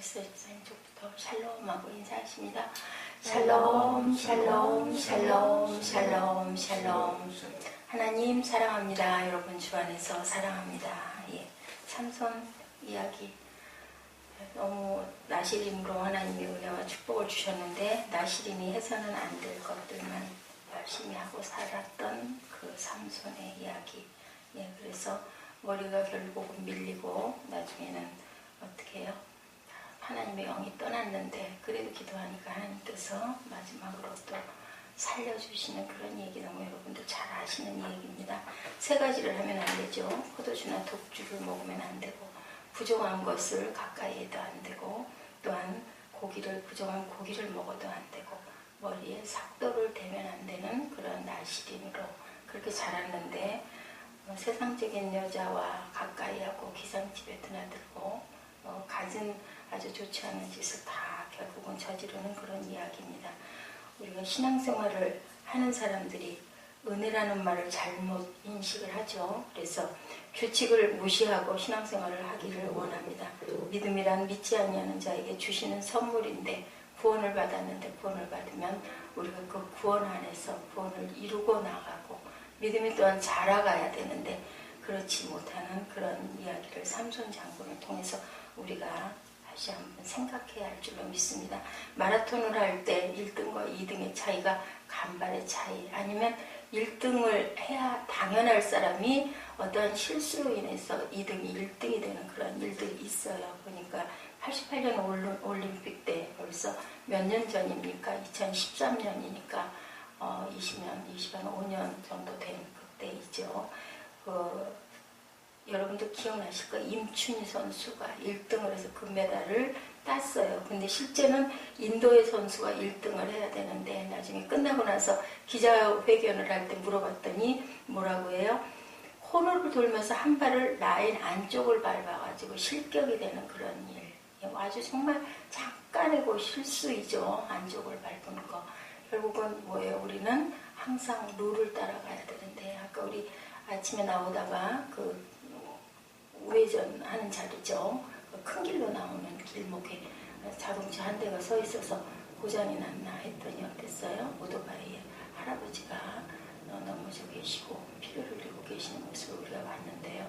메시지 왼쪽부터 샬롬하고 인사하십니다. 샬롬, 샬롬, 샬롬, 샬롬, 샬롬. 하나님 사랑합니다. 여러분 주 안에서 사랑합니다. 예, 삼손 이야기. 너무 나시림으로 하나님의 은혜와 축복을 주셨는데 나시림이 해서는 안 될 것들만 열심히 하고 살았던 그 삼손의 이야기. 예, 그래서 머리가 결국은 밀리고 나중에는 어떻게 해요? 하나님의 영이 떠났는데 그래도 기도하니까 하나님께서 마지막으로 또 살려주시는 그런 얘기 너무 여러분들 잘 아시는 얘기입니다. 세 가지를 하면 안 되죠. 포도주나 독주를 먹으면 안 되고 부정한 것을 가까이 해도 안 되고 또한 부정한 고기를 먹어도 안 되고 머리에 삭도를 대면 안 되는 그런 나시림으로 그렇게 자랐는데 세상적인 여자와 가까이 하고 기상집에 드나들고 갖은 아주 좋지 않은 짓을 다 결국은 저지르는 그런 이야기입니다. 우리가 신앙생활을 하는 사람들이 은혜라는 말을 잘못 인식을 하죠. 그래서 규칙을 무시하고 신앙생활을 하기를 원합니다. 믿음이란 믿지 아니하는 자에게 주시는 선물인데 구원을 받았는데 구원을 받으면 우리가 그 구원 안에서 구원을 이루고 나가고 믿음이 또한 자라가야 되는데 그렇지 못하는 그런 이야기를 삼손 장군을 통해서 우리가 다시 한번 생각해야 할 줄로 믿습니다. 마라톤을 할 때 1등과 2등의 차이가 간발의 차이 아니면 1등을 해야 당연할 사람이 어떤 실수로 인해서 2등이 1등이 되는 그런 일들이 있어요. 그러니까 88년 올림픽 때 벌써 몇 년 전입니까? 2013년이니까 25년 정도 된 그때이죠. 여러분도 기억나실 거예요. 임춘희 선수가 1등을 해서 금메달을 땄어요. 근데 실제는 인도의 선수가 1등을 해야 되는데 나중에 끝나고 나서 기자회견을 할 때 물어봤더니 뭐라고 해요? 코너를 돌면서 한 발을 라인 안쪽을 밟아가지고 실격이 되는 그런 일. 아주 정말 잠깐의 그 실수이죠. 안쪽을 밟는 거. 결국은 뭐예요? 우리는 항상 룰을 따라가야 되는데 아까 우리 아침에 나오다가 그 우회전 하는 자리죠. 큰 길로 나오는 길목에 자동차 한 대가 서 있어서 고장이 났나 했더니 어땠어요? 오토바이에 할아버지가 넘어져 계시고 피를 흘리고 계시는 모습을 우리가 봤는데요.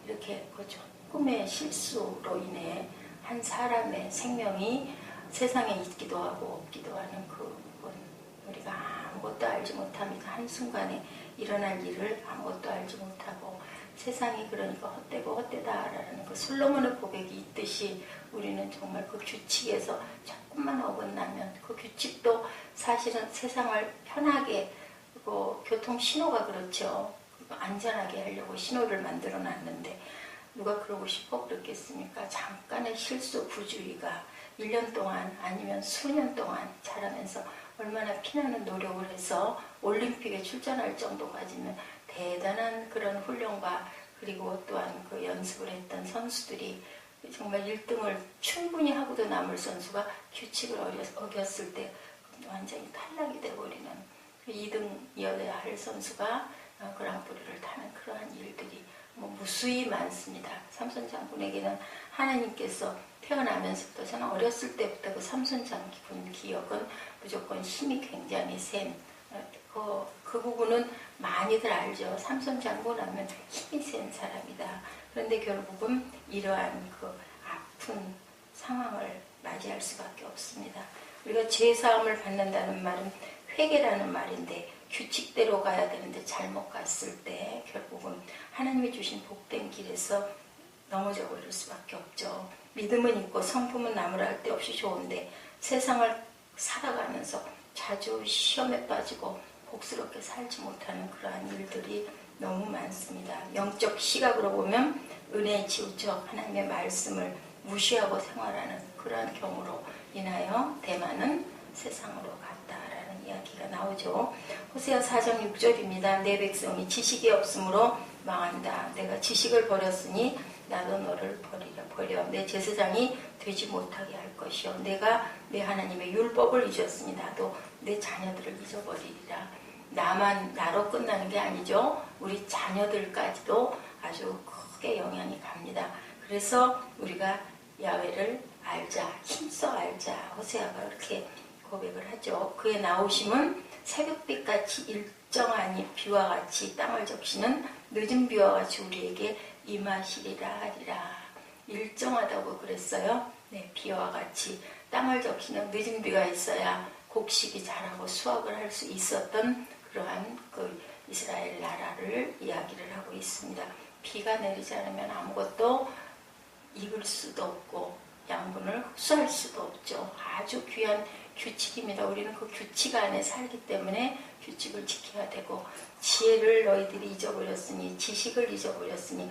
이렇게 그 조금의 실수로 인해 한 사람의 생명이 세상에 있기도 하고 없기도 하는 그건 우리가 아무것도 알지 못합니다. 한순간에 일어날 일을 아무것도 알지 못하고 세상이 그러니까 헛되고 헛되다라는 그 솔로몬의 고백이 있듯이 우리는 정말 그 규칙에서 조금만 어긋나면 그 규칙도 사실은 세상을 편하게 교통 신호가 그렇죠. 안전하게 하려고 신호를 만들어 놨는데 누가 그러고 싶어 그랬겠습니까? 잠깐의 실수 부주의가 1년 동안 아니면 수년 동안 자라면서 얼마나 피나는 노력을 해서 올림픽에 출전할 정도까지는 대단한 그런 훈련과 그리고 또한 그 연습을 했던 선수들이 정말 1등을 충분히 하고도 남을 선수가 규칙을 어겼을 때 완전히 탈락이 되어버리는 2등이어야 할 선수가 그랑프리를 타는 그러한 일들이 무수히 많습니다. 삼손 장군에게는 하나님께서 태어나면서부터 저는 어렸을 때부터 그 삼손 장군 기억은 무조건 힘이 굉장히 센 그 부분은 많이들 알죠. 삼손 장군 하면 힘이 센 사람이다. 그런데 결국은 이러한 그 아픈 상황을 맞이할 수밖에 없습니다. 우리가 죄사함을 받는다는 말은 회개라는 말인데 규칙대로 가야 되는데 잘못 갔을 때 결국은 하나님이 주신 복된 길에서 넘어져 버릴 수밖에 없죠. 믿음은 있고 성품은 나무랄 데 없이 좋은데 세상을 살아가면서 자주 시험에 빠지고 복스럽게 살지 못하는 그러한 일들이 너무 많습니다. 영적 시각으로 보면 은혜에 치우쳐 하나님의 말씀을 무시하고 생활하는 그러한 경우로 인하여 대만은 세상으로 갔다라는 이야기가 나오죠. 호세아 4장 6절입니다. 내 백성이 지식이 없으므로 망한다. 내가 지식을 버렸으니 나도 너를 버려. 내 제사장이 되지 못하게 할 것이요. 내가 내 하나님의 율법을 잊었으니 나도 내 자녀들을 잊어버리리라. 나로 끝나는 게 아니죠. 우리 자녀들까지도 아주 크게 영향이 갑니다. 그래서 우리가 야훼를 알자, 힘써 알자. 호세아가 그렇게 고백을 하죠. 그의 나오심은 새벽빛같이 일정하니 비와 같이 땅을 적시는 늦은 비와 같이 우리에게 임하시리라 하리라. 일정하다고 그랬어요. 네, 비와 같이 땅을 적시는 늦은 비가 있어야 곡식이 자라고 수확을 할 수 있었던 그러한 그 이스라엘 나라를 이야기를 하고 있습니다. 비가 내리지 않으면 아무것도 익을 수도 없고 양분을 흡수할 수도 없죠. 아주 귀한 규칙입니다. 우리는 그 규칙 안에 살기 때문에 규칙을 지켜야 되고, 지혜를 너희들이 잊어버렸으니, 지식을 잊어버렸으니,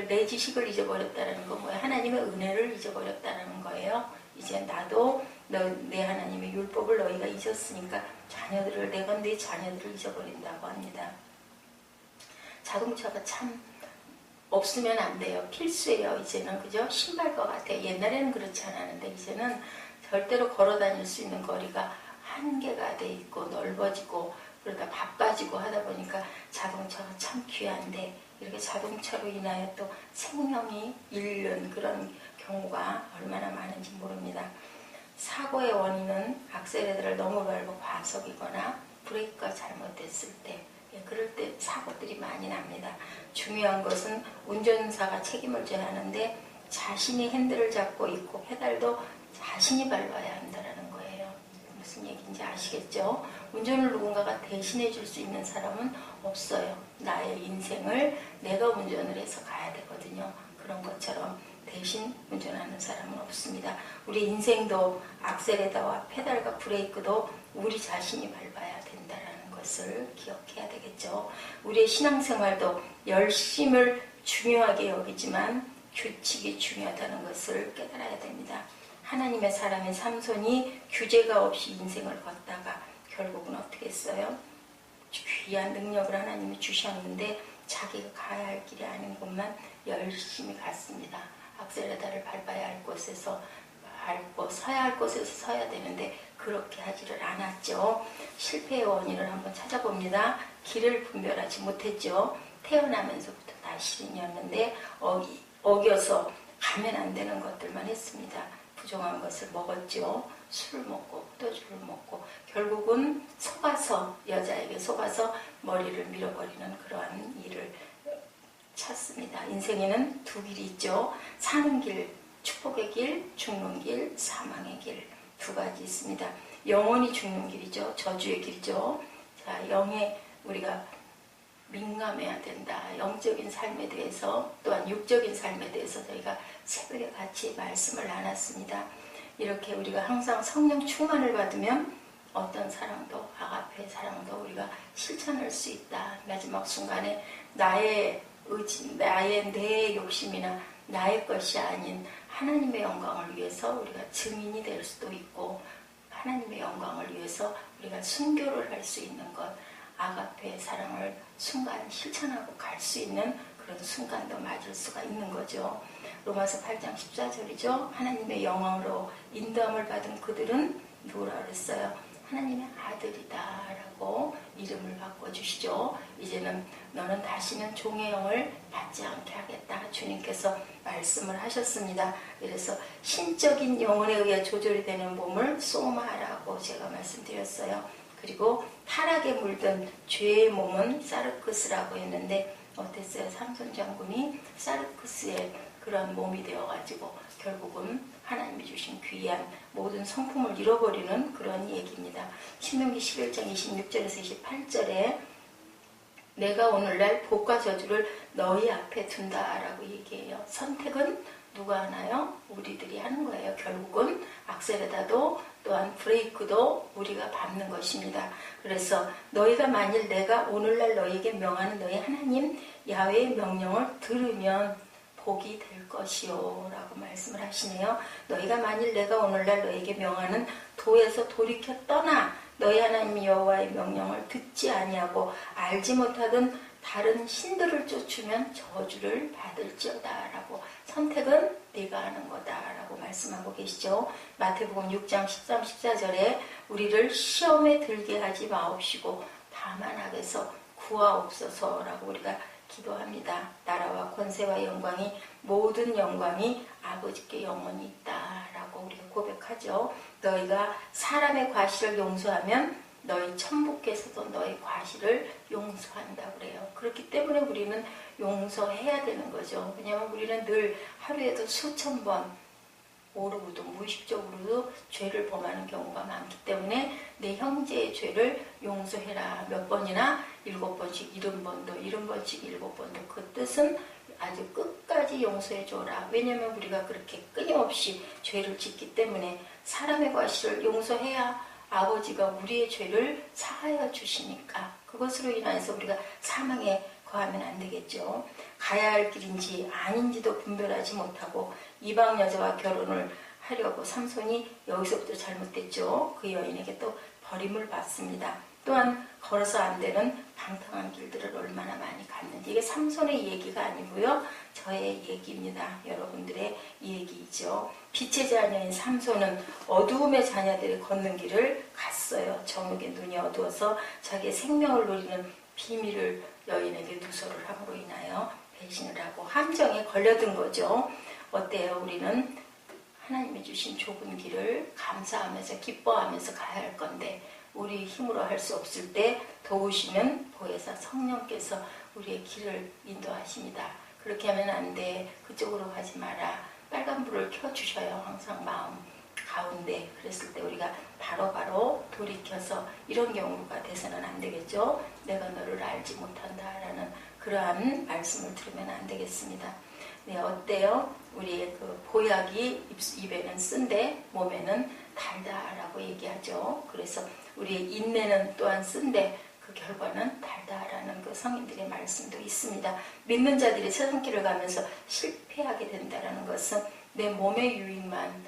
내 지식을 잊어버렸다는 건 뭐예요? 하나님의 은혜를 잊어버렸다는 거예요. 이제 나도 내 하나님의 율법을 너희가 잊었으니까 내가 내 자녀들을 잊어버린다고 합니다. 자동차가 참 없으면 안 돼요. 필수예요. 이제는 그죠? 신발과 같아요. 옛날에는 그렇지 않았는데 이제는 절대로 걸어 다닐 수 있는 거리가 한계가 돼 있고 넓어지고 그러다 바빠지고 하다 보니까 자동차가 참 귀한데, 이렇게 자동차로 인하여 또 생명이 잃는 그런 경우가 얼마나 많은지 모릅니다. 사고의 원인은 악셀레터를 너무 밟고 과속이거나 브레이크가 잘못됐을 때, 그럴 때 사고들이 많이 납니다. 중요한 것은 운전사가 책임을 져야 하는데 자신이 핸들을 잡고 있고 페달도 자신이 밟아야 한다는 거예요. 무슨 얘기인지 아시겠죠? 운전을 누군가가 대신해 줄 수 있는 사람은 없어요. 나의 인생을 내가 운전을 해서 가야 되거든요. 그런 것처럼 대신 운전하는 사람은 없습니다. 우리 인생도 악셀레터와 페달과 브레이크도 우리 자신이 밟아야 된다는 것을 기억해야 되겠죠. 우리의 신앙생활도 열심을 중요하게 여기지만 규칙이 중요하다는 것을 깨달아야 됩니다. 하나님의 사람인 삼손이 규제가 없이 인생을 걷다가 결국은 어떻게 했어요? 귀한 능력을 하나님이 주셨는데 자기가 가야 할 길이 아닌 곳만 열심히 갔습니다. 악셀레터를 밟아야 할 곳에서 밟고 서야 할 곳에서 서야 되는데 그렇게 하지를 않았죠. 실패의 원인을 한번 찾아봅니다. 길을 분별하지 못했죠. 태어나면서부터 다 시린이었는데 어겨서 가면 안 되는 것들만 했습니다. 부정한 것을 먹었죠. 술을 먹고 포도주를 먹고 결국은 여자에게 속아서 머리를 밀어버리는 그러한 일을 찾습니다. 인생에는 두 길이 있죠. 사는 길, 축복의 길, 죽는 길, 사망의 길, 두 가지 있습니다. 영원히 죽는 길이죠. 저주의 길이죠. 자, 영에 우리가 민감해야 된다. 영적인 삶에 대해서 또한 육적인 삶에 대해서 저희가 새벽에 같이 말씀을 나눴습니다. 이렇게 우리가 항상 성령 충만을 받으면 어떤 사랑도, 아가페의 사랑도 우리가 실천할 수 있다. 마지막 순간에 나의 의지, 내 욕심이나 나의 것이 아닌 하나님의 영광을 위해서 우리가 증인이 될 수도 있고, 하나님의 영광을 위해서 우리가 순교를 할 수 있는 것, 아가페의 사랑을 순간 실천하고 갈 수 있는 그런 순간도 맞을 수가 있는 거죠. 로마서 8장 14절이죠. 하나님의 영광으로 인도함을 받은 그들은 누구라 그랬어요? 하나님의 아들이다 라고 이름을 바꿔주시죠. 이제는 너는 다시는 종의 영을 받지 않게 하겠다 주님께서 말씀을 하셨습니다. 그래서 신적인 영혼에 의해 조절이 되는 몸을 소마라고 제가 말씀드렸어요. 그리고 타락에 물든 죄의 몸은 사르크스라고 했는데 어땠어요? 삼손 장군이 사르크스의 그런 몸이 되어가지고 결국은 하나님이 주신 귀한 모든 성품을 잃어버리는 그런 얘기입니다. 신명기 11장 26절에서 28절에 내가 오늘날 복과 저주를 너희 앞에 둔다라고 얘기해요. 선택은 누가 하나요? 우리들이 하는 거예요. 결국은 악셀레터도 또한 브레이크도 우리가 밟는 것입니다. 그래서 너희가 만일 내가 오늘날 너희에게 명하는 너희 하나님 야훼의 명령을 들으면 복이 될 것이요 라고 말씀을 하시네요. 너희가 만일 내가 오늘날 너희에게 명하는 도에서 돌이켜 떠나 너희 하나님 여호와의 명령을 듣지 아니하고 알지 못하던 다른 신들을 쫓으면 저주를 받을지어다 라고, 선택은 네가 하는 거다 라고 말씀하고 계시죠. 마태복음 6장 13, 14절에 우리를 시험에 들게 하지 마옵시고 다만 악에서 구하옵소서 라고 우리가 기도합니다. 나라와 권세와 영광이 모든 영광이 아버지께 영원히 있다 고백하죠. 너희가 사람의 과실을 용서하면 너희 천부께서도 너희 과실을 용서한다 그래요. 그렇기 때문에 우리는 용서해야 되는 거죠. 왜냐하면 우리는 늘 하루에도 수천 번 모르고도 무의식적으로도 죄를 범하는 경우가 많기 때문에 내 형제의 죄를 용서해라. 몇 번이나 7번씩 70번도 70번씩 7번도 그 뜻은 아주 끝까지 용서해줘라. 왜냐하면 우리가 그렇게 끊임없이 죄를 짓기 때문에 사람의 과실을 용서해야 아버지가 우리의 죄를 사하여 주시니까 그것으로 인해서 우리가 사망에 거하면 안 되겠죠. 가야 할 길인지 아닌지도 분별하지 못하고 이방 여자와 결혼을 하려고 삼손이 여기서부터 잘못됐죠. 그 여인에게 또 버림을 받습니다. 또한 걸어서 안 되는 방탕한 길들을 얼마나 많이 갔는지. 이게 삼손의 얘기가 아니고요. 저의 얘기입니다. 여러분들의 얘기이죠. 빛의 자녀인 삼손은 어두움의 자녀들이 걷는 길을 갔어요. 정욕의 눈이 어두워서 자기의 생명을 노리는 비밀을 여인에게 누설을 함으로 인하여 배신을 하고 함정에 걸려든 거죠. 어때요? 우리는 하나님이 주신 좁은 길을 감사하면서 기뻐하면서 가야 할 건데 우리 힘으로 할 수 없을 때 도우시는 보혜사 성령께서 우리의 길을 인도하십니다. 그렇게 하면 안 돼. 그쪽으로 가지 마라. 빨간불을 켜주셔요. 항상 마음 가운데. 그랬을 때 우리가 바로바로 돌이켜서 이런 경우가 돼서는 안 되겠죠. 내가 너를 알지 못한다라는 그러한 말씀을 들으면 안 되겠습니다. 네, 어때요? 우리의 그 보약이 입에는 쓴데 몸에는 달다라고 얘기하죠. 그래서 우리의 인내는 또한 쓴데 그 결과는 달다라는 그 성인들의 말씀도 있습니다. 믿는 자들이 세상 길을 가면서 실패하게 된다는 것은 내 몸의 유익만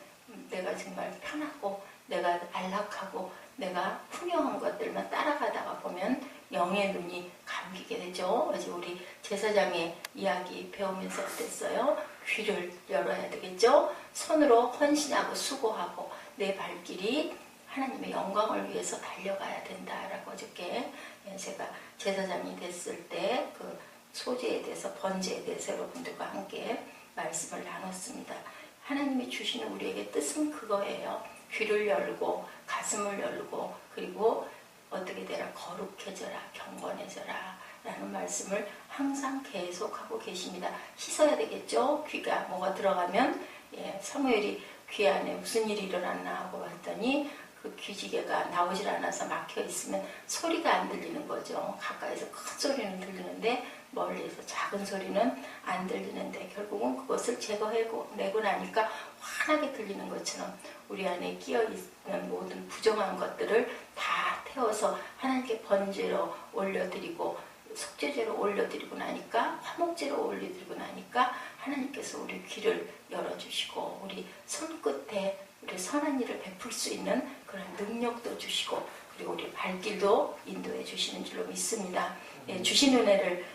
내가 정말 편하고 내가 안락하고 내가 풍요한 것들만 따라가다가 보면 영의 눈이 감기게 되죠. 어제 우리 제사장의 이야기 배우면서 어땠어요? 귀를 열어야 되겠죠. 손으로 헌신하고 수고하고 내 발길이 하나님의 영광을 위해서 달려가야 된다라고 어저께 제가 제사장이 됐을 때 그 소재에 대해서 번제에 대해서 여러분들과 함께 말씀을 나눴습니다. 하나님이 주시는 우리에게 뜻은 그거예요. 귀를 열고 가슴을 열고 그리고 어떻게 되라 거룩해져라 경건해져라 라는 말씀을 항상 계속하고 계십니다. 씻어야 되겠죠. 귀가 뭐가 들어가면 사무엘이 귀 안에 무슨 일이 일어났나 하고 봤더니 그 귀지개가 나오질 않아서 막혀 있으면 소리가 안 들리는 거죠. 가까이서 큰 소리는 들리는데 멀리서 작은 소리는 안 들리는데 결국은 그것을 제거해내고 나니까 환하게 들리는 것처럼 우리 안에 끼어있는 모든 부정한 것들을 다 태워서 하나님께 번제로 올려드리고 속죄제로 올려드리고 나니까 화목제로 올려드리고 나니까 하나님께서 우리 귀를 열어주시고 우리 손끝에 우리 선한 일을 베풀 수 있는 그런 능력도 주시고 그리고 우리 발길도 인도해 주시는 줄로 믿습니다. 주신 은혜를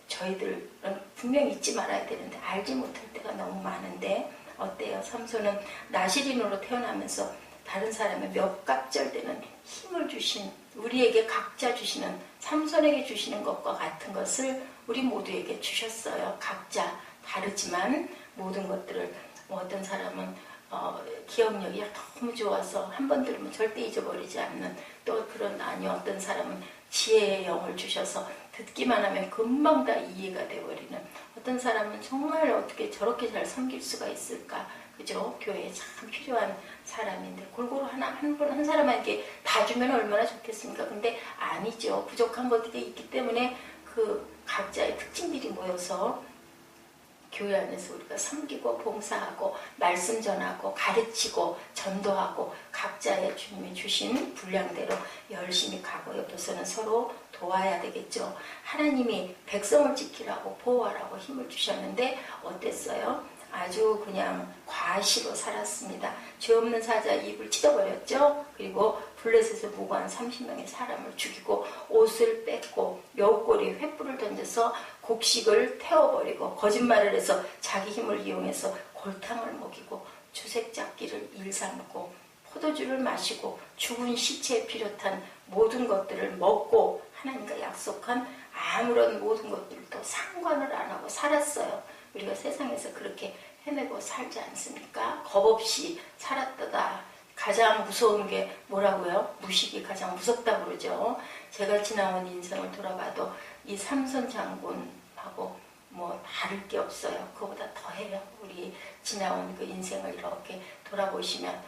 저희들은 분명히 잊지 말아야 되는데 알지 못할 때가 너무 많은데 어때요? 삼손은 나시린으로 태어나면서 다른 사람의 몇 갑절되는 힘을 주신 우리에게 각자 주시는 삼손에게 주시는 것과 같은 것을 우리 모두에게 주셨어요. 각자 다르지만 모든 것들을 어떤 사람은 기억력이 너무 좋아서 한 번 들으면 절대 잊어버리지 않는 또 그런 어떤 사람은 지혜의 영을 주셔서 듣기만 하면 금방 다 이해가 되어버리는 어떤 사람은 정말 어떻게 저렇게 잘 섬길 수가 있을까 그죠? 교회에 참 필요한 사람인데 골고루 한 사람에게 다 주면 얼마나 좋겠습니까? 근데 아니죠. 부족한 것들이 있기 때문에 그 각자의 특징들이 모여서 교회 안에서 우리가 섬기고 봉사하고 말씀 전하고 가르치고 전도하고 각자의 주님이 주신 분량대로 열심히 가고 옆에서는 서로 도와야 되겠죠. 하나님이 백성을 지키라고 보호하라고 힘을 주셨는데 어땠어요? 아주 그냥 과시로 살았습니다. 죄 없는 사자 입을 찢어버렸죠. 그리고 블레셋에 무고한 30명의 사람을 죽이고 옷을 뺏고 여우꼬리에 횃불을 던져서 곡식을 태워버리고 거짓말을 해서 자기 힘을 이용해서 골탕을 먹이고 주색잡기를 일삼고 포도주를 마시고 죽은 시체에 비롯한 모든 것들을 먹고 하나님과 약속한 아무런 모든 것들도 상관을 안 하고 살았어요. 우리가 세상에서 그렇게 헤매고 살지 않습니까? 겁 없이 살았다가 가장 무서운 게 뭐라고요? 무식이 가장 무섭다고 그러죠. 제가 지나온 인생을 돌아봐도 이 삼선 장군하고 뭐 다를 게 없어요. 그거보다 더해요. 우리 지나온 그 인생을 이렇게 돌아보시면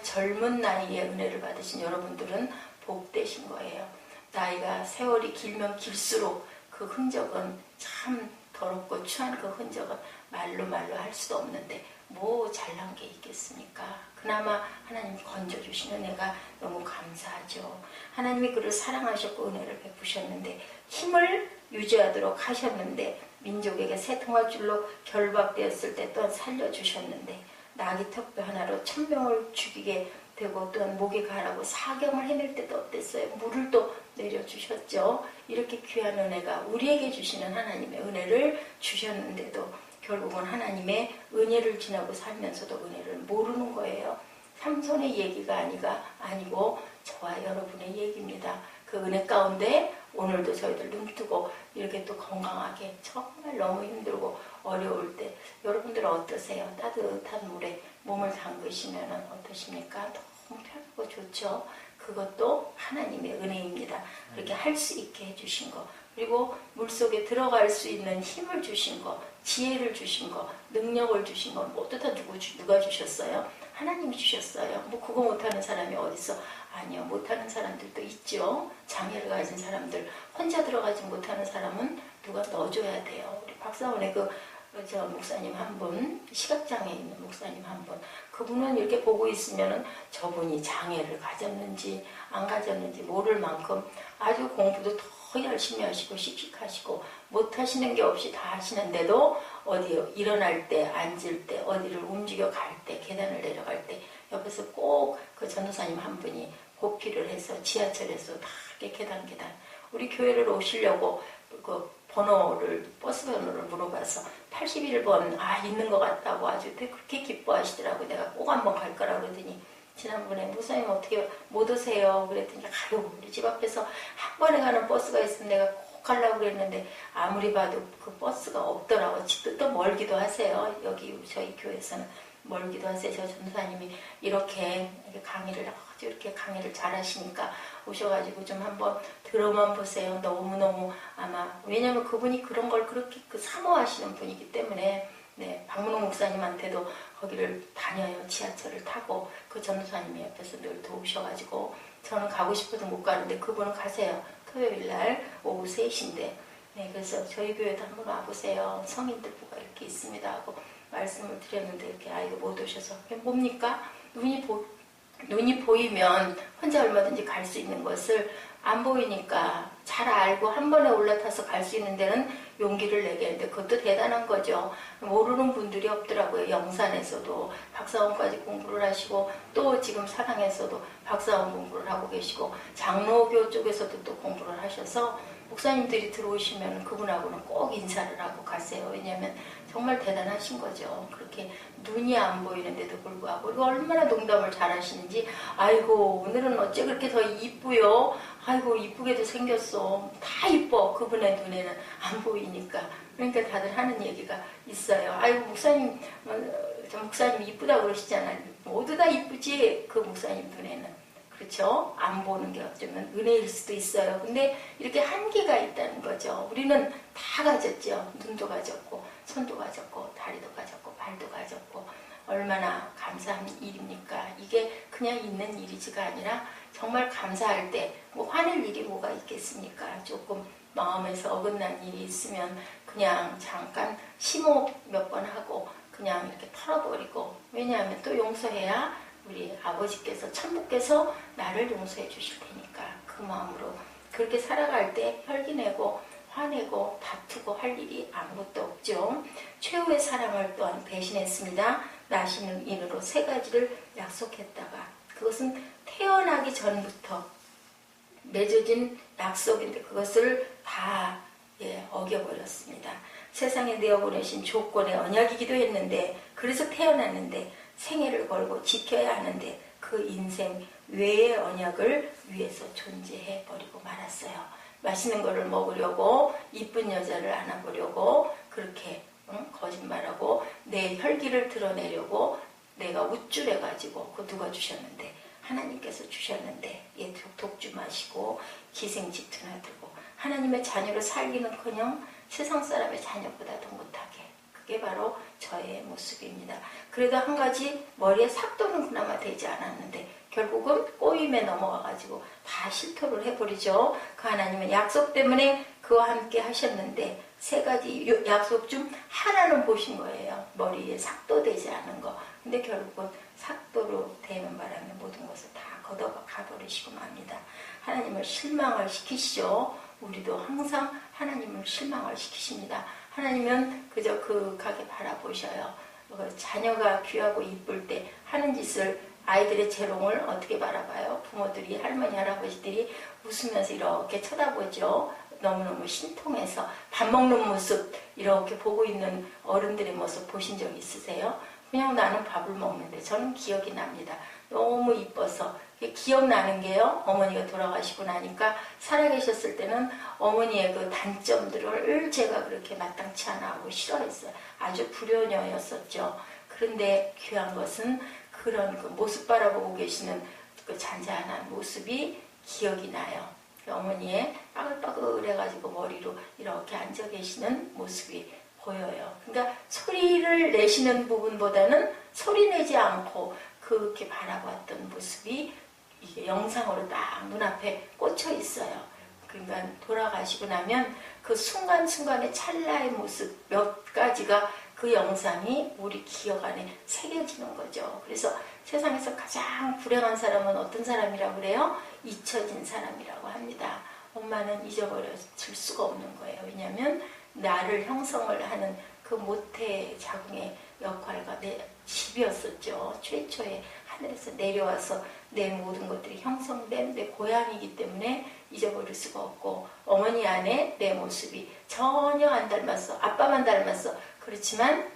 젊은 나이에 은혜를 받으신 여러분들은 복되신 거예요. 나이가 세월이 길면 길수록 그 흔적은 참 더럽고 추한 그 흔적은 말로 할 수도 없는데 뭐 잘난 게 있겠습니까? 그나마 하나님이 건져주신 은혜가 너무 감사하죠. 하나님이 그를 사랑하셨고 은혜를 베푸셨는데 힘을 유지하도록 하셨는데 민족에게 새 통화줄로 결박되었을 때 또한 살려주셨는데 나귀 턱뼈 하나로 1000명을 죽이게 되고 또한 목이 가라고 사경을 헤맬 때도 어땠어요? 물을 또 내려주셨죠. 이렇게 귀한 은혜가 우리에게 주시는 하나님의 은혜를 주셨는데도 결국은 하나님의 은혜를 지나고 살면서도 은혜를 모르는 거예요. 삼손의 얘기가 아니고 저와 여러분의 얘기입니다. 그 은혜 가운데 오늘도 저희들 눈뜨고 이렇게 또 건강하게 정말 너무 힘들고 어려울 때 여러분들은 어떠세요? 따뜻한 물에 몸을 담그시면 어떠십니까? 너무 편하고 좋죠. 그것도 하나님의 은혜입니다. 그렇게 할 수 있게 해주신 거, 그리고 물속에 들어갈 수 있는 힘을 주신 거, 지혜를 주신 거, 능력을 주신 거 모두 다 누가 주셨어요? 하나님이 주셨어요. 뭐 그거 못하는 사람이 어딨어? 아니요, 못하는 사람들도 있죠. 장애를 가진 사람들, 혼자 들어가지 못하는 사람은 누가 넣어줘야 돼요. 우리 박사원의 저 목사님 한 분, 시각장애 있는 목사님 한 분, 그분은 이렇게 보고 있으면은 저분이 장애를 가졌는지 안 가졌는지 모를 만큼 아주 공부도 더 열심히 하시고 씩씩하시고 못하시는 게 없이 다 하시는데도 어디 일어날 때, 앉을 때, 어디를 움직여 갈 때, 계단을 내려갈 때 옆에서 꼭 그 전도사님 한 분이 보필을 해서 지하철에서 다 이렇게 계단 우리 교회를 오시려고 그 버스 번호를 물어봐서 81번 있는 것 같다고 아주 그렇게 기뻐하시더라고. 내가 꼭 한번 갈 거라 그러더니 지난번에 목사님 어떻게 못 오세요? 그랬더니 가요. 우리 집 앞에서 한 번에 가는 버스가 있으면 내가 꼭 가려고 그랬는데 아무리 봐도 그 버스가 없더라고. 집도 또 멀기도 하세요. 여기 저희 교회에서는 멀기도 하세요. 저 전도사님이 이렇게 강의를 아주 이렇게 강의를 잘하시니까 오셔가지고 좀 한번 들어만 보세요. 너무너무 아마 왜냐면 그분이 그런 걸 그렇게 사모하시는 분이기 때문에 네, 박문호 목사님한테도 거기를 다녀요. 지하철을 타고 그 전도사님이 옆에서 늘 도우셔가지고 저는 가고 싶어도 못 가는데 그분은 가세요. 토요일날 오후 3시인데 네, 그래서 저희 교회도 한번 와보세요. 성인들부가 이렇게 있습니다 하고 말씀을 드렸는데 이렇게 아이가 못 오셔서 그게 뭡니까? 눈이 보이면 혼자 얼마든지 갈 수 있는 것을 안 보이니까 잘 알고 한 번에 올라타서 갈 수 있는 데는 용기를 내게 했는데 그것도 대단한 거죠. 모르는 분들이 없더라고요. 영산에서도 박사원까지 공부를 하시고 또 지금 사랑에서도 박사원 공부를 하고 계시고 장로교 쪽에서도 또 공부를 하셔서 목사님들이 들어오시면 그분하고는 꼭 인사를 하고 가세요. 왜냐하면 정말 대단하신 거죠. 그렇게 눈이 안 보이는데도 불구하고 이거 얼마나 농담을 잘하시는지 아이고 오늘은 어째 그렇게 더 이쁘요? 아이고 이쁘게도 생겼어. 다 이뻐. 그분의 눈에는 안 보이니까. 그러니까 다들 하는 얘기가 있어요. 아이고 목사님 저 목사님 이쁘다고 그러시잖아요. 모두 다 이쁘지 그 목사님 눈에는. 그렇죠? 안 보는 게 어쩌면 은혜일 수도 있어요. 근데 이렇게 한계가 있다는 거죠. 우리는 다 가졌죠. 눈도 가졌고 손도 가졌고 다리도 가졌고 발도 가졌고 얼마나 감사한 일입니까? 이게 그냥 있는 일이지가 아니라 정말 감사할 때 뭐 화낼 일이 뭐가 있겠습니까? 조금 마음에서 어긋난 일이 있으면 그냥 잠깐 심호 몇 번 하고 그냥 이렇게 털어버리고 왜냐하면 또 용서해야 우리 아버지께서 천부께서 나를 용서해 주실 테니까 그 마음으로 그렇게 살아갈 때 혈기내고 화내고 다투고 할 일이 아무것도 없죠. 최후의 사랑을 또한 배신했습니다. 나시는 인으로 3가지를 약속했다가 그것은 태어나기 전부터 맺어진 약속인데 그것을 다 어겨버렸습니다. 세상에 내어보내신 조건의 언약이기도 했는데 그래서 태어났는데 생애를 걸고 지켜야 하는데 그 인생 외의 언약을 위해서 존재해버리고 말았어요. 맛있는 거를 먹으려고 이쁜 여자를 안아보려고 그렇게 응? 거짓말하고 내 혈기를 드러내려고 내가 우쭐해가지고 그거 누가 주셨는데? 하나님께서 주셨는데 독주 마시고 기생집투나 들고 하나님의 자녀로 살기는커녕 세상 사람의 자녀보다도 못하게. 그게 바로 저의 모습입니다. 그래도 한 가지 머리에 삭도는 그나마 되지 않았는데 결국은 꼬임에 넘어가가지고 다 실토를 해버리죠. 그 하나님은 약속 때문에 그와 함께 하셨는데 세 가지 약속 중 하나는 보신 거예요. 머리에 삭도 되지 않은 거. 근데 결국은 삭도로 되는 바람에 모든 것을 다 걷어가버리시고 맙니다. 하나님을 실망을 시키시죠. 우리도 항상 하나님을 실망을 시키십니다. 하나님은 그저 극하게 바라보셔요. 자녀가 귀하고 이쁠 때 하는 짓을 아이들의 재롱을 어떻게 바라봐요? 부모들이 할머니 할아버지들이 웃으면서 이렇게 쳐다보죠. 너무너무 신통해서 밥 먹는 모습 이렇게 보고 있는 어른들의 모습 보신 적 있으세요? 그냥 나는 밥을 먹는데 저는 기억이 납니다. 너무 이뻐서 기억나는 게요. 어머니가 돌아가시고 나니까 살아계셨을 때는 어머니의 그 단점들을 제가 그렇게 마땅치 않아 하고 싫어했어요. 아주 불효녀였었죠. 그런데 귀한 것은 그런 그 모습 바라보고 계시는 그 잔잔한 모습이 기억이 나요. 어머니의 빠글빠글해가지고 머리로 이렇게 앉아 계시는 모습이 보여요. 그러니까 소리를 내시는 부분보다는 소리 내지 않고 그렇게 바라봤던 모습이 이게 영상으로 딱 눈앞에 꽂혀 있어요. 그러니까 돌아가시고 나면 그 순간순간의 찰나의 모습 몇 가지가 그 영상이 우리 기억 안에 새겨지는 거죠. 그래서 세상에서 가장 불행한 사람은 어떤 사람이라고 그래요? 잊혀진 사람이라고 합니다. 엄마는 잊어버려질 수가 없는 거예요. 왜냐하면 나를 형성을 하는 그 모태 자궁의 역할과 내 집이었었죠. 최초의 하늘에서 내려와서 내 모든 것들이 형성된 내 고향이기 때문에 잊어버릴 수가 없고 어머니 안에 내 모습이 전혀 안 닮았어. 아빠만 닮았어. 그렇지만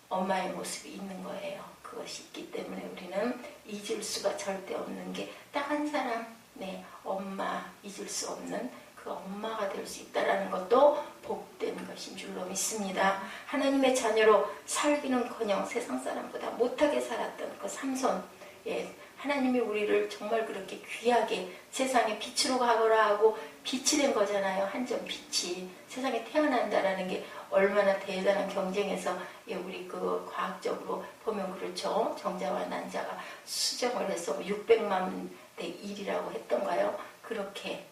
엄마의 모습이 있는 거예요. 그것이 있기 때문에 우리는 잊을 수가 절대 없는 게 딱 한 사람, 네, 엄마 잊을 수 없는 그 엄마가 될 수 있다는 것도 복된 것인 줄로 믿습니다. 하나님의 자녀로 살기는커녕 세상 사람보다 못하게 살았던 그 삼손, 예, 하나님이 우리를 정말 그렇게 귀하게 세상에 빛으로 가거라 하고 빛이 된 거잖아요. 한 점 빛이 세상에 태어난다라는 게 얼마나 대단한 경쟁에서, 예, 우리 그 과학적으로 보면 그렇죠. 정자와 난자가 수정을 해서 600만 대 1이라고 했던가요? 그렇게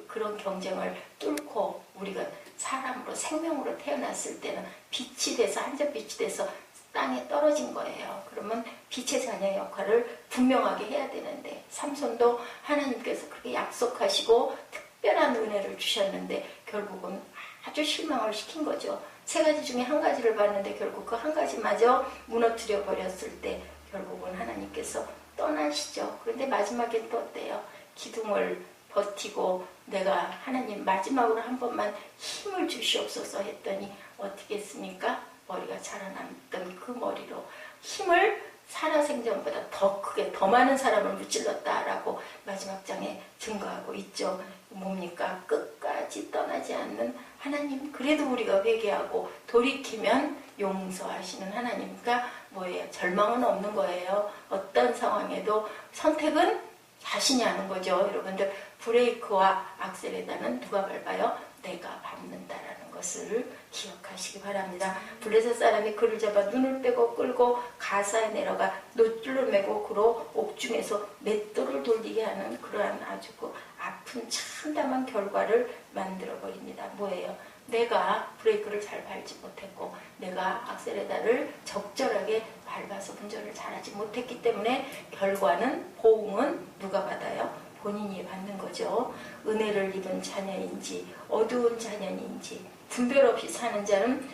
그런 경쟁을 뚫고 우리가 사람으로 생명으로 태어났을 때는 빛이 돼서 한 점 빛이 돼서 땅에 떨어진 거예요. 그러면 빛의 자녀 역할을 분명하게 해야 되는데 삼손도 하나님께서 그렇게 약속하시고 특별한 은혜를 주셨는데 결국은 아주 실망을 시킨 거죠. 세 가지 중에 한 가지를 봤는데 결국 그 한 가지마저 무너뜨려 버렸을 때 결국은 하나님께서 떠나시죠. 그런데 마지막엔 또 어때요? 기둥을 버티고 내가 하나님 마지막으로 한 번만 힘을 주시옵소서 했더니 어떻게 했습니까? 머리가 자라났던 그 머리로 힘을 살아생전보다 더 크게 더 많은 사람을 무찔렀다라고 마지막 장에 증거하고 있죠. 뭡니까? 끝까지 떠나지 않는 하나님. 그래도 우리가 회개하고 돌이키면 용서하시는 하나님과 뭐예요? 절망은 없는 거예요. 어떤 상황에도 선택은 자신이 하는 거죠. 여러분들 브레이크와 악셀에다는 누가 밟아요? 내가 밟는다라는 것을 기억하시기 바랍니다. 블레셋 사람이 그를 잡아 눈을 빼고 끌고 가사에 내려가 노줄로 메고 그로 옥중에서 맷돌을 돌리게 하는 그러한 아주 그 아픈 참담한 결과를 만들어버립니다. 뭐예요? 내가 브레이크를 잘 밟지 못했고 내가 악셀에다를 적절하게 밟아서 운전을 잘하지 못했기 때문에 결과는 보응은 누가 받아요? 본인이 받는 거죠. 은혜를 입은 자녀인지 어두운 자녀인지 분별 없이 사는 자는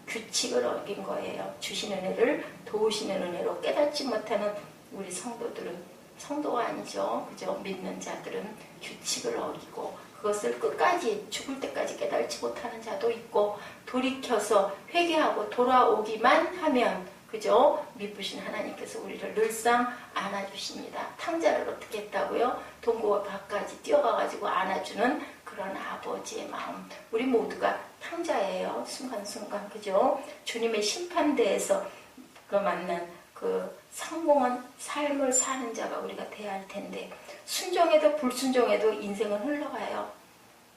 규칙을 어긴 거예요. 주신 은혜를 도우시는 은혜로 깨닫지 못하는 우리 성도들은 성도가 아니죠. 그죠? 믿는 자들은 규칙을 어기고 그것을 끝까지 죽을 때까지 깨달지 못하는 자도 있고 돌이켜서 회개하고 돌아오기만 하면 그죠? 미쁘신 하나님께서 우리를 늘상 안아주십니다. 탕자를 어떻게 했다고요? 동고와 밖까지 뛰어가가지고 안아주는 그런 아버지의 마음. 우리 모두가 탕자예요. 순간순간. 그죠? 주님의 심판대에서 그 만난 그 성공한 삶을 사는 자가 우리가 돼야 할 텐데, 순종해도 불순종해도 인생은 흘러가요.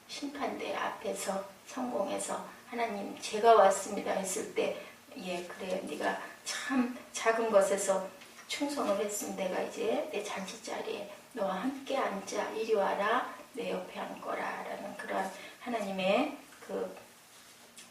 심판대 앞에서 성공해서 하나님 제가 왔습니다 했을 때, 예 그래 네가 참 작은 것에서 충성을 했으면 내가 이제 내 잔치자리에 너와 함께 앉아 이리 와라 내 옆에 앉거라 라는 그런 하나님의 그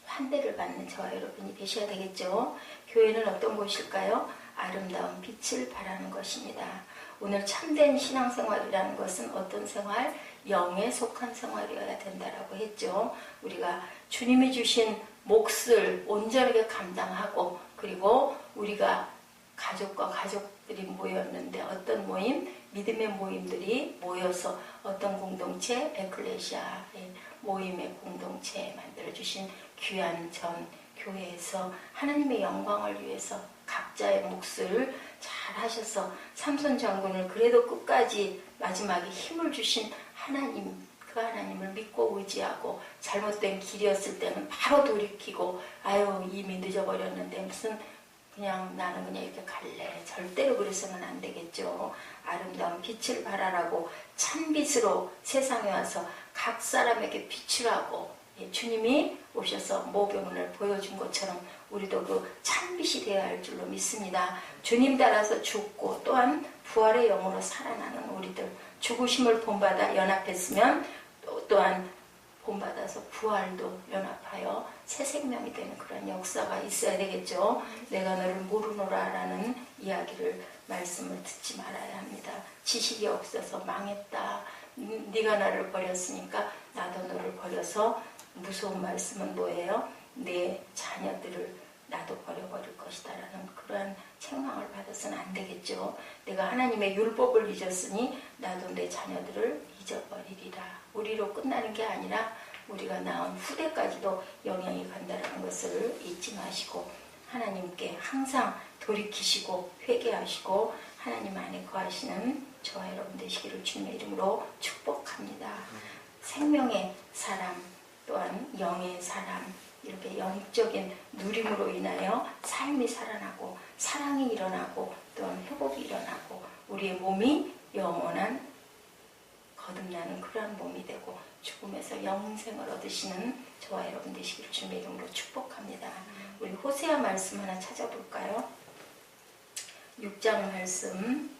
환대를 받는 저와 여러분이 되셔야 되겠죠. 교회는 어떤 곳일까요? 아름다운 빛을 발하는 것입니다. 오늘 참된 신앙생활이라는 것은 어떤 생활? 영에 속한 생활이어야 된다라고 했죠. 우리가 주님이 주신 몫을 온전하게 감당하고, 그리고 우리가 가족과 가족들이 모였는데 어떤 모임? 믿음의 모임들이 모여서 어떤 공동체? 에클레시아의 모임의 공동체 만들어주신 귀한 전 교회에서 하나님의 영광을 위해서 각자의 몫을 잘 하셔서 삼손 장군을 그래도 끝까지 마지막에 힘을 주신 하나님, 그 하나님을 믿고 의지하고 잘못된 길이었을 때는 바로 돌이키고 아유 이미 늦어버렸는데 무슨 그냥 나는 그냥 이렇게 갈래. 절대로 그래서는 안 되겠죠. 아름다운 빛을 발하라고 참빛으로 세상에 와서 각 사람에게 비추라고 주님이 오셔서 모범을 보여준 것처럼 우리도 그 참빛이 되어야 할 줄로 믿습니다. 주님 따라서 죽고 또한 부활의 영으로 살아나는 우리들, 죽으심을 본받아 연합했으면 또한 본받아서 부활도 연합하여 새 생명이 되는 그런 역사가 있어야 되겠죠. 내가 너를 모르노라 라는 이야기를 말씀을 듣지 말아야 합니다. 지식이 없어서 망했다. 네가 나를 버렸으니까 나도 너를 버려서, 무서운 말씀은 뭐예요? 내 자녀들을 나도 버려버릴 것이다 라는 그러한 책망을 받아서는 안 되겠죠. 내가 하나님의 율법을 잊었으니 나도 내 자녀들을 잊어버리리라. 우리로 끝나는 게 아니라 우리가 낳은 후대까지도 영향이 간다는 것을 잊지 마시고 하나님께 항상 돌이키시고 회개하시고 하나님 안에 거하시는 저와 여러분 되시기를 주님의 이름으로 축복합니다. 생명의 사람 또한 영의 사람, 이렇게 영적인 누림으로 인하여 삶이 살아나고 사랑이 일어나고 또한 회복이 일어나고 우리의 몸이 영원한 거듭나는 그러한 몸이 되고 죽음에서 영생을 얻으시는 저와 여러분 되시기를 주님의 이름으로 축복합니다. 우리 호세아 말씀 하나 찾아볼까요? 6장 말씀